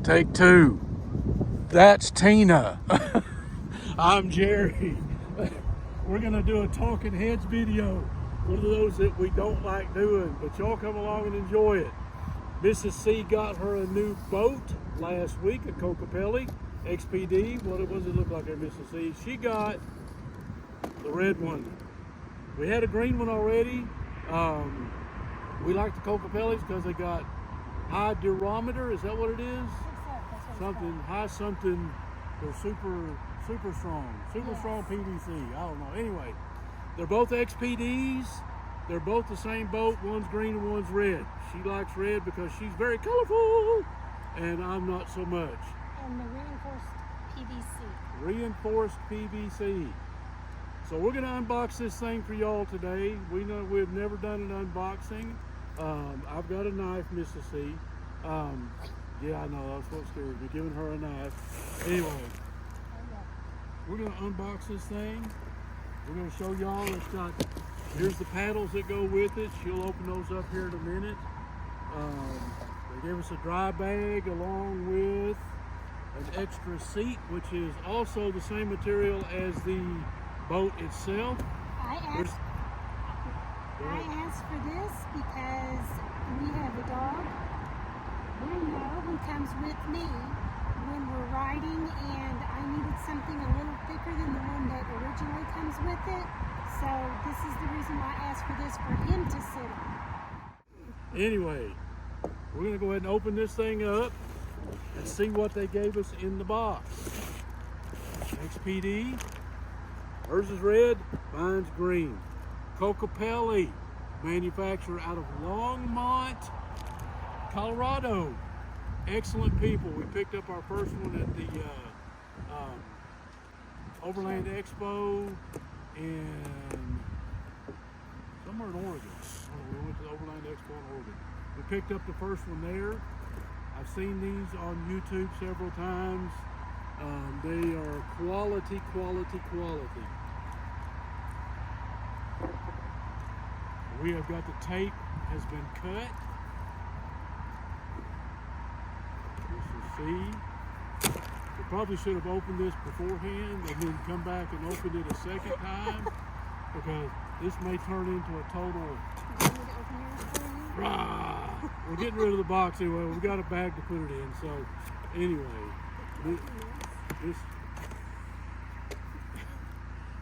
Take two. That's Tina. I'm Jerry. We're gonna do a talking heads video. One of those that we don't like doing, but y'all come along and enjoy it. Mrs. C got her a new boat last week at Kokopelli, XPD. What does it look like there, Mrs. C? She got the red one. We had a green one already. We like the Kokopellis because they got high durometer. Is that what it is? Something high something. They're super strong, strong PVC. I don't know. Anyway, they're both XPDs. They're both the same boat. One's green and one's red. She likes red because she's very colorful, and I'm not so much. And the reinforced PVC. Reinforced PVC. So we're gonna unbox this thing for y'all today. We know we've never done an unboxing. I've got a knife, Mrs. C. Yeah, I know, that's what scared me, giving her a knife. Anyway, we're gonna unbox this thing. We're gonna show y'all it's got, here's the paddles that go with it. She'll open those up here in a minute. They gave us a dry bag along with an extra seat, which is also the same material as the boat itself. I asked for this because we have a dog, Bruno, who comes with me when we're riding, and I needed something a little thicker than the one that originally comes with it. So this is the reason why I asked for this, for him to sit on. Anyway, we're gonna go ahead and open this thing up and see what they gave us in the box. XPD, hers is red, mine's green. Kokopelli, manufacturer out of Longmont, Colorado. Excellent people. We picked up our first one at the Overland Expo in somewhere in Oregon. We went to the Overland Expo in Oregon. We picked up the first one there. I've seen these on YouTube several times. They are quality. We have got the tape has been cut. See, we probably should have opened this beforehand and then come back and opened it a second time, because this may turn into a total. We're getting rid of the box anyway. We've got a bag to put it in. So anyway,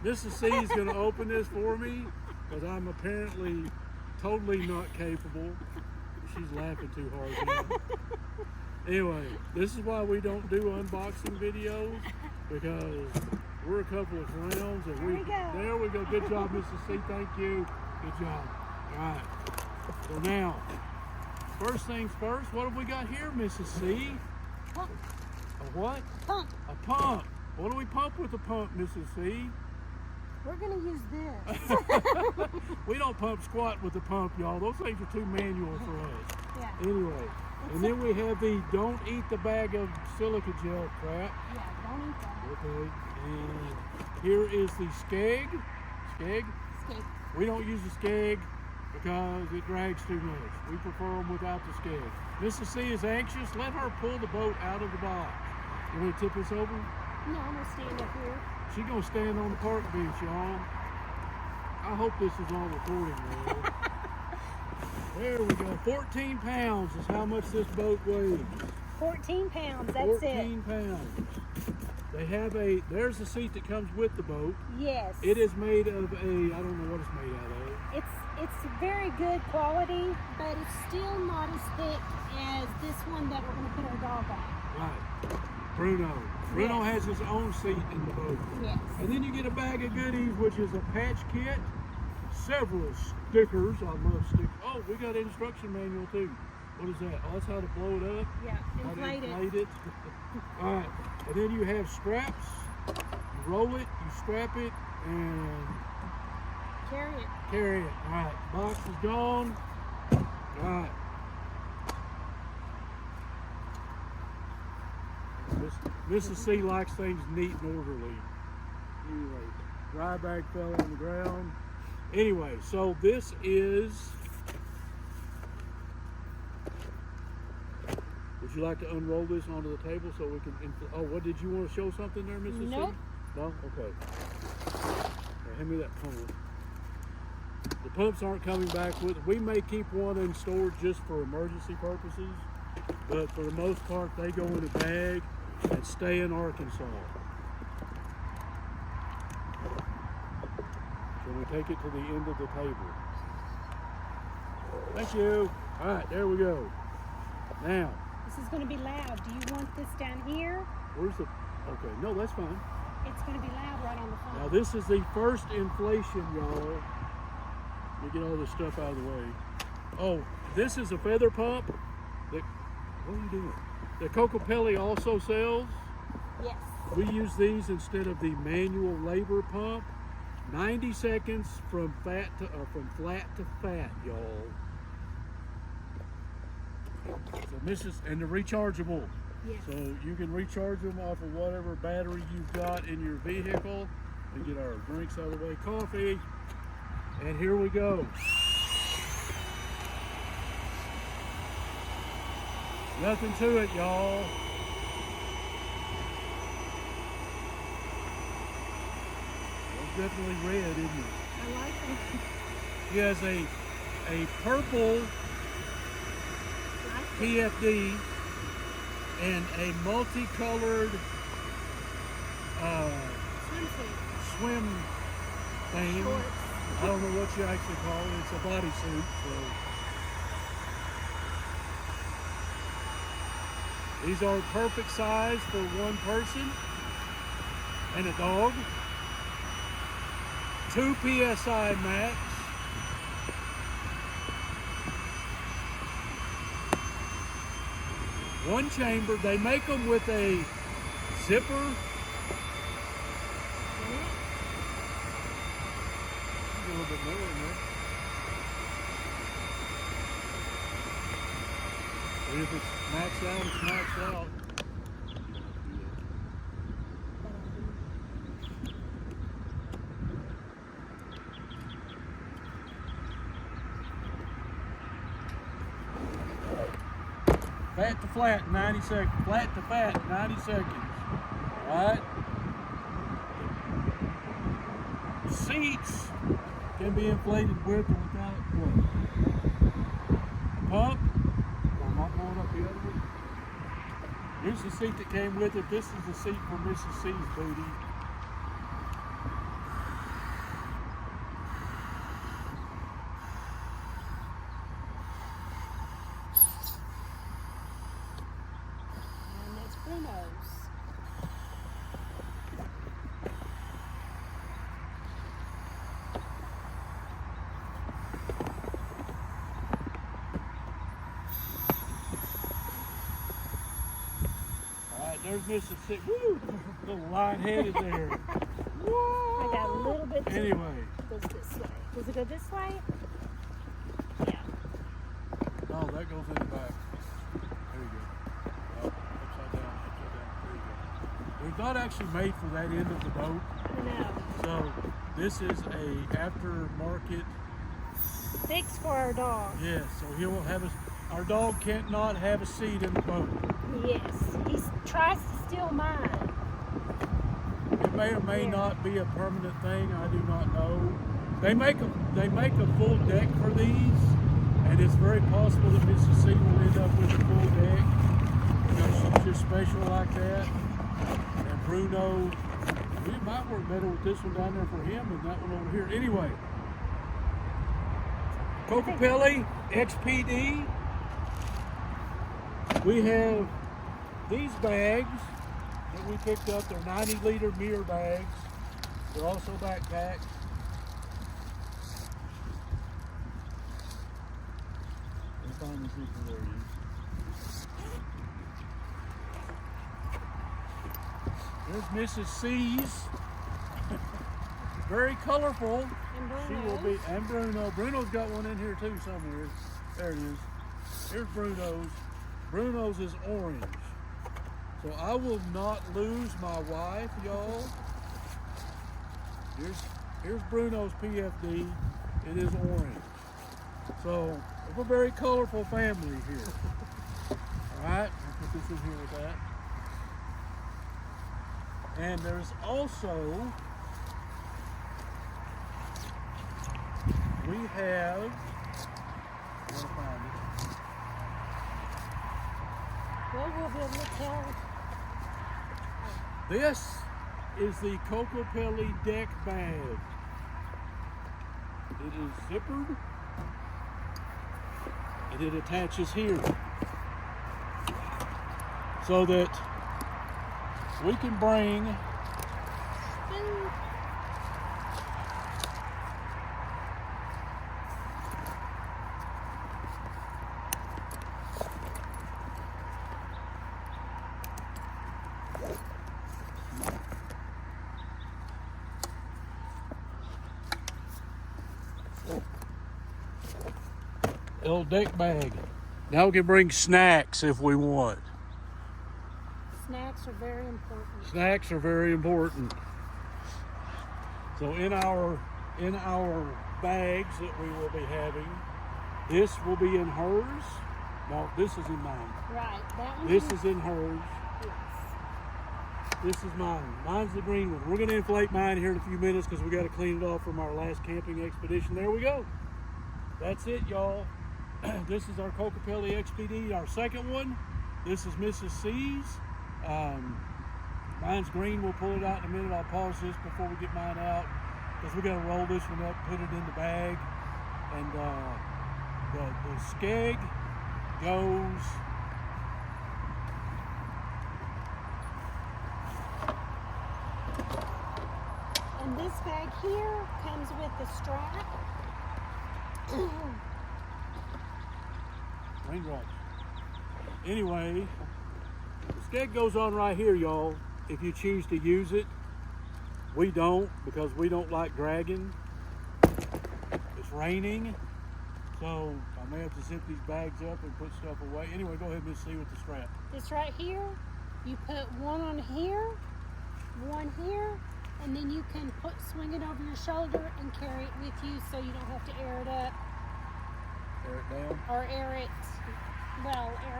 Mrs. C is going to open this for me because I'm apparently totally not capable. She's laughing too hard now. Anyway, this is why we don't do unboxing videos, because we're a couple of clowns, and there we go. Good job, Mrs. C. Thank you. Good job. All right. So now, first things first, what have we got here, Mrs. C? Pump. A what? Pump. A pump. What do we pump with a pump, Mrs. C? We're gonna use this. We don't pump squat with the pump, y'all. Those things are too manual for us. Yeah. Anyway, and then we have the don't eat the bag of silica gel crap. Yeah, don't eat that. Okay, and here is the skeg. Skeg? Skeg. We don't use the skeg because it drags too much. We prefer them without the skeg. Mrs. C is anxious. Let her pull the boat out of the box. You want to tip this over? No, I'm gonna stand up here. She's gonna stand on the park bench, y'all. I hope this is all recording, man. There we go. 14 pounds is how much this boat weighs. 14 pounds, that's 14 pounds. They have there's the seat that comes with the boat. Yes. It is made of I don't know what it's made out of. It's very good quality, but it's still not as thick as this one that we're gonna put our dog on. Right. Bruno. Bruno has his own seat in the boat. Yes. And then you get a bag of goodies, which is a patch kit, several stickers. I love stickers. Oh, we got an instruction manual too. What is that? Oh, that's how to blow it up. Yeah, How to inflate inflate it. All right. And then you have straps. You roll it, you strap it, and Carry it. carry it. All right. Box is gone. All right. Mrs. C likes things neat and orderly. Anyway, dry bag fell on the ground. Anyway, so this is Would you like to unroll this onto the table so we can? Oh, what did you want to show something there, Mrs. Nope. C? No. Okay. Hand me that pump. The pumps aren't coming back with. We may keep one in storage just for emergency purposes, but for the most part, they go in a bag and stay in Arkansas. So we take it to the end of the table. Thank you. All right, there we go. Now. This is going to be loud. Do you want this down here? Where's the? Okay, no, that's fine. It's going to be loud right on the phone. Now this is the first inflation, y'all. Let me get all this stuff out of the way. Oh, this is a feather pump. What are you doing? The Kokopelli also sells. Yes. We use these instead of the manual labor pump. 90 seconds from flat to fat, y'all. So and they're rechargeable. Yes. So you can recharge them off of whatever battery you've got in your vehicle. And get our drinks out of the way. Coffee. And here we go. Nothing to it, y'all. It's definitely red, isn't it? I like it. He has a purple PFD and a multicolored swim thing. I don't know what you actually call it. It's a bodysuit. So these are perfect size for one person and a dog. 2 PSI max. One chamber. They make them with a zipper. A little bit more in there. And if it's maxed out, it's maxed out. Fat to flat, 90 seconds. Flat to fat, 90 seconds. All right? The seats can be inflated with or without what? Pump. I'm not going up the other one. Here's the seat that came with it. This is the seat for Mrs. C's booty. And that's Bruno's. There's Mrs. C. Woo! A little light-headed there. Whoa! I got a little bit. Anyway. It goes this way. Does it go this way? Yeah. No, that goes in the back. There you go. Oh, upside down. There you go. They're not actually made for that end of the boat. No. So this is a aftermarket. Fix for our dog. Yes. So he will have our dog can't not have a seat in the boat. Yes. He tries to steal mine. It may or may not be a permanent thing. I do not know. They make a full deck for these, and it's very possible that Mrs. C will end up with a full deck. You know, she's just special like that. And Bruno, it might work better with this one down there for him than that one over here. Anyway, Kokopelli XPD. We have these bags that we picked up. They're 90-liter mirror bags. They're also backpacks. Let's find these people there. There's Mrs. C's. Very colorful. She will be, and Bruno. Bruno's got one in here too somewhere. There it is. Here's Bruno's. Bruno's is orange. So I will not lose my wife, y'all. Here's Bruno's PFD. It is orange. So we're a very colorful family here. All right. put this in here with that. And there's also, we have, I'm gonna find it. Well, we'll be able to tell. This is the Kokopelli deck bag. It is zippered and it attaches here so that we can bring little deck bag. Now we can bring snacks if we want. Snacks are very important. Snacks are very important. So in our bags that we will be having, this will be in hers. No, this is in mine. Right. That one. This is in hers. Yes. This is mine. Mine's the green one. We're going to inflate mine here in a few minutes because we got to clean it off from our last camping expedition. There we go. That's it, y'all. This is our Kokopelli XPD, our second one. This is Mrs. C's. Mine's green. We'll pull it out in a minute. I'll pause this before we get mine out because we got to roll this one up, put it in the bag, and the skeg goes. And this bag here comes with the strap. Raindrops. Anyway, the skeg goes on right here, y'all. If you choose to use it, we don't because we don't like dragging. It's raining, so I may have to zip these bags up and put stuff away. Anyway, go ahead and see with the strap. This right here, you put one on here, one here, and then you can swing it over your shoulder and carry it with you so you don't have to air it up. Air it down? Or air it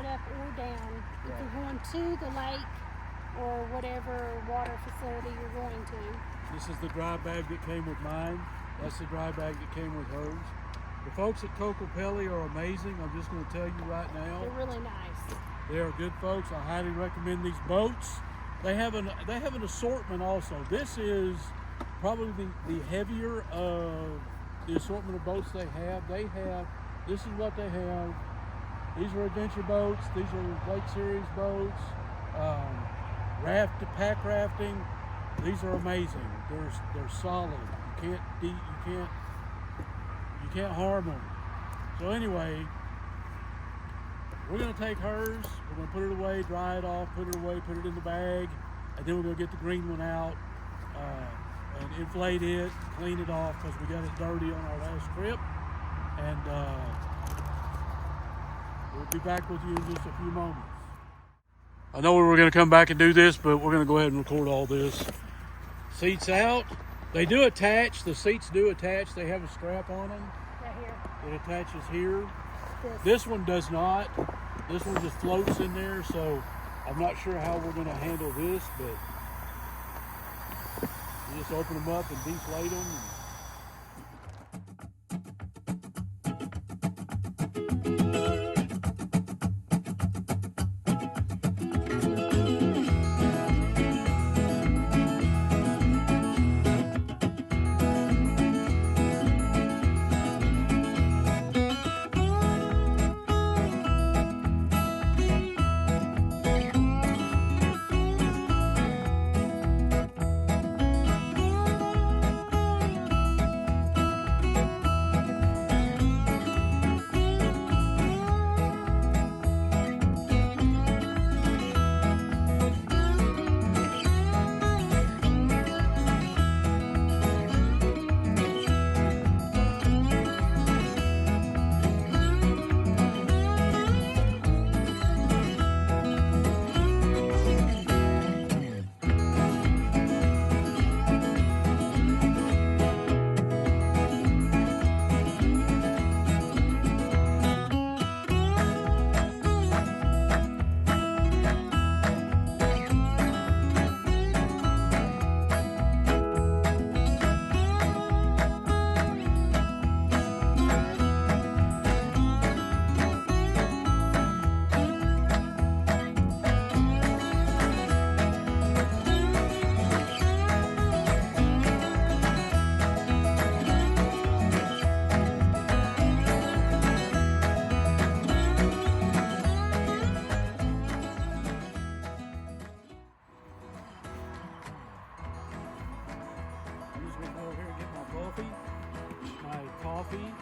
up or down. If you're going to the lake or whatever water facility you're going to. This is the dry bag that came with mine. That's the dry bag that came with hers. The folks at Kokopelli are amazing. I'm just going to tell you right now. They're really nice. They are good folks. I highly recommend these boats. They have an assortment also. This is probably the heavier of the assortment of boats they have. This is what they have. These are adventure boats. These are Lake Series boats. Pack rafting. These are amazing. They're solid. You can't harm them. So anyway, we're gonna take hers. We're gonna put it away, dry it off, put it away, put it in the bag, and then we're gonna get the green one out and inflate it, clean it off because we got it dirty on our last trip. And we'll be back with you in just a few moments. I know we were going to come back and do this, but we're going to go ahead and record all this. Seats out. They do attach. The seats do attach. They have a strap on them. Right here. It attaches here. This one does not. This one just floats in there, so I'm not sure how we're going to handle this, but you just open them up and deflate them. feet.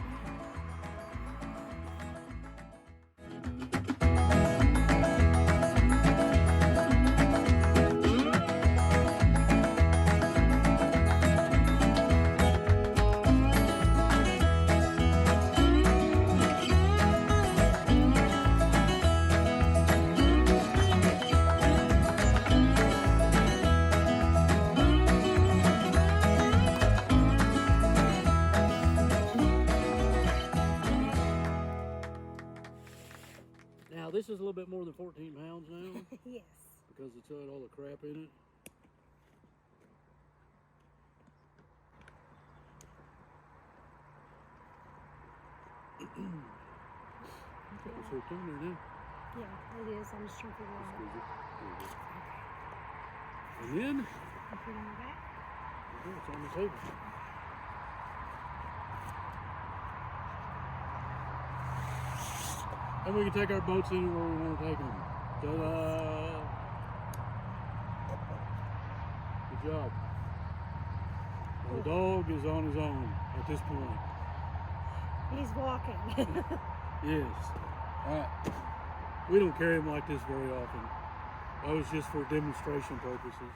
Now this is a little bit more than 14 pounds now Yes. because it's had all the crap in it. That was hooked on there now. Yeah, it is. I'm just trying to figure it out. Squeeze it. And then I'm putting it back. it's on the table. And we can take our boats anywhere we want to take them. Ta-da! Good job. Well, the dog is on his own at this point. He's walking. Yes. We don't carry him like this very often. That was just for demonstration purposes.